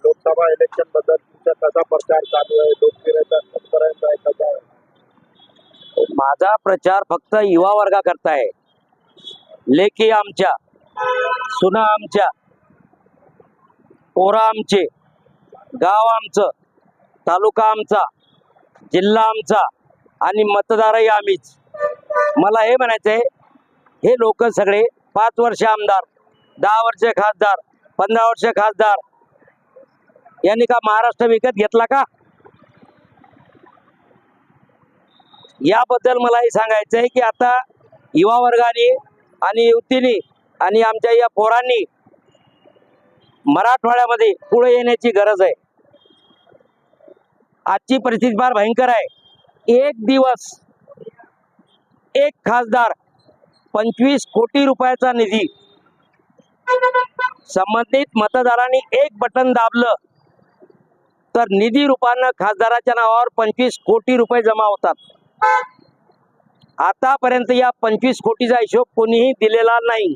Lok Sabha election बद्दल तुमचा कसा प्रचार चालू आहे? लोकप्रियता कुठपर्यंत आहे, कसा आहे? माझा प्रचार फक्त युवा वर्गाकरता आहे. लेकी आमच्या, सुना आमच्या, पोरा आमचे, गाव आमचं, तालुका आमचा, जिल्हा आमचा आणि मतदारही आम्हीच. मला हे म्हणायचंय, हे लोक सगळे 5 वर्ष आमदार, 10 वर्ष खासदार, 15 वर्ष खासदार यांनी का महाराष्ट्र विकत घेतला का? याबद्दल मला हे सांगायचं आहे की आता युवा वर्गाने आणि युवतींनी आणि आमच्या या पोरांनी मराठवाड्यामध्ये पुढे येण्याची गरज आहे. आजची परिस्थिती फार भयंकर आहे. एक दिवस एक खासदार 25 कोटी रुपयाचा निधी, संबंधित मतदारांनी एक बटन दाबलं तर निधी रूपानं खासदाराच्या नावावर 25 कोटी रुपये जमा होतात. आतापर्यंत या 25 कोटीचा हिशोब कोणीही दिलेला नाही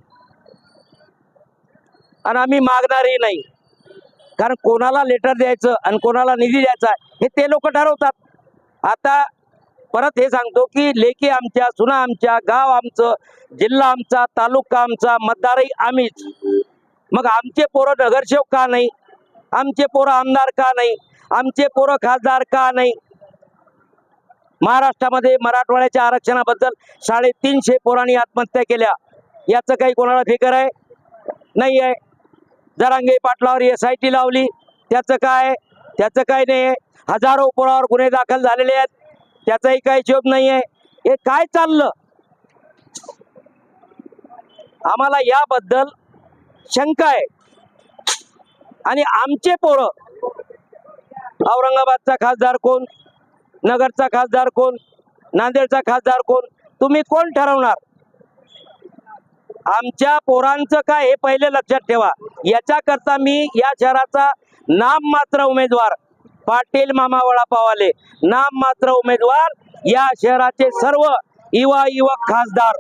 आणि आम्ही मागणारही नाही. कारण कोणाला लेटर द्यायचं आणि कोणाला निधी द्यायचा हे ते लोक ठरवतात. आता परत हे सांगतो की लेकी आमच्या, सुना आमच्या, गाव आमचं, जिल्हा आमचा, तालुका आमचा, मतदारही आम्हीच. मग आमचे पोरं नगरसेवक का नाही? आमचे पोरं आमदार का नाही? आमचे पोरं खासदार का नाही? महाराष्ट्रामध्ये मराठवाड्याच्या आरक्षणाबद्दल 350 पोरांनी आत्महत्या केल्या. याचं काही कोणाला फिकर आहे? नाही आहे. जरांगे पाटलावर SIT लावली, त्याचं काय? त्याचं काय नाही आहे. हजारो पोरावर गुन्हे दाखल झालेले आहेत, त्याचाही काही हिशोब नाही आहे. हे काय चाललं? आम्हाला याबद्दल शंका आहे. आणि आमचे पोरं, औरंगाबादचा खासदार कोण, नगरचा खासदार कोण, नांदेडचा खासदार कोण, तुम्ही कोण ठरवणार? आमच्या पोरांचं काय हे पहिले लक्षात ठेवा. याच्याकरता मी या शहराचा नाममात्र उमेदवार, पाटील मामा वडापाववाले नाममात्र उमेदवार, या शहराचे सर्व युवक खासदार,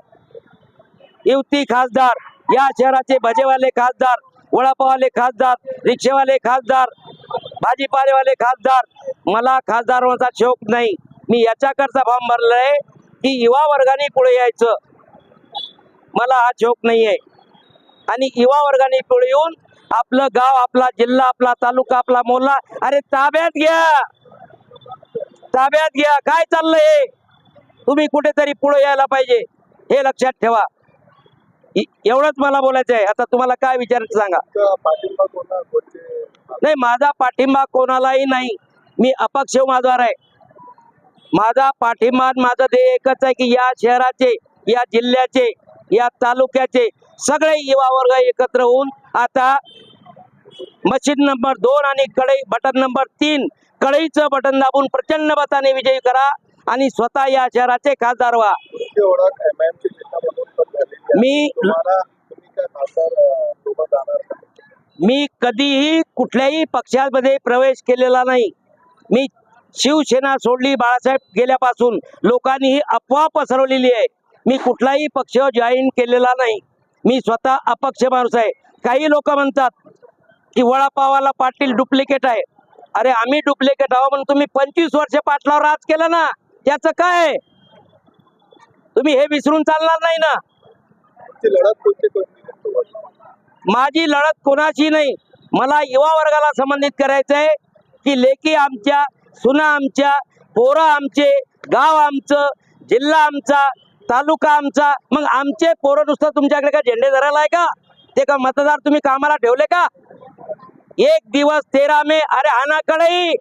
युवती खासदार, या शहराचे भजेवाले खासदार, वडापाववाले खासदार, रिक्षेवाले खासदार, भाजीपालेवाले खासदार. मला खासदार होण्याचा शौक नाही. मी याच्याकरता फॉर्म भरलाय की युवा वर्गाने पुढे यायचं. मला हा शौक नाही आहे. आणि युवा वर्गाने पुढे येऊन आपलं गाव, आपला जिल्हा, आपला तालुका, आपला मोहल्ला अरे ताब्यात घ्या, ताब्यात घ्या. काय चाललंय? तुम्ही कुठेतरी पुढे यायला पाहिजे, हे लक्षात ठेवा. एवढंच मला बोलायचं आहे. आता तुम्हाला काय विचारायचं सांगा. पाठिंबा कोणते? नाही, माझा पाठिंबा कोणालाही नाही. मी अपक्ष उमेदवार आहे. माझा पाठिंबा, माझं ध्येय एकच आहे की या शहराचे, या जिल्ह्याचे, या तालुक्याचे सगळे युवा वर्ग एकत्र होऊन आता मशीन नंबर 2 आणि कढई बटन नंबर 3 कढईचं बटन दाबून प्रचंड मताने विजयी करा आणि स्वतः या शहराचे खासदार व्हा. मी कधीही कुठल्याही पक्षामध्ये प्रवेश केलेला नाही. मी शिवसेना सोडली बाळासाहेब गेल्यापासून. लोकांनी ही अफवा पसरवलेली आहे. मी कुठलाही पक्ष जॉईन केलेला नाही. मी स्वतः अपक्ष माणूस आहे. काही लोक म्हणतात की वडापावाला पाटील डुप्लिकेट आहे. अरे आम्ही डुप्लिकेट आहोत पण तुम्ही 25 वर्ष पाटलावर राज केलं ना, त्याचं काय? तुम्ही हे विसरून चालणार नाही ना. माझी लढत कोणाची नाही. मला युवा वर्गाला संबंधित करायचं आहे की लेकी आमच्या, सुना आमच्या, पोरं आमचे, गाव आमचं, जिल्हा आमचा, तालुका आमचा. मग आमचे पोरं नुसतं तुमच्याकडे का झेंडे धरायला आहे का? ते का मतदार तुम्ही कामाला ठेवले का? एक दिवस 13 मे, अरे हाना कढई,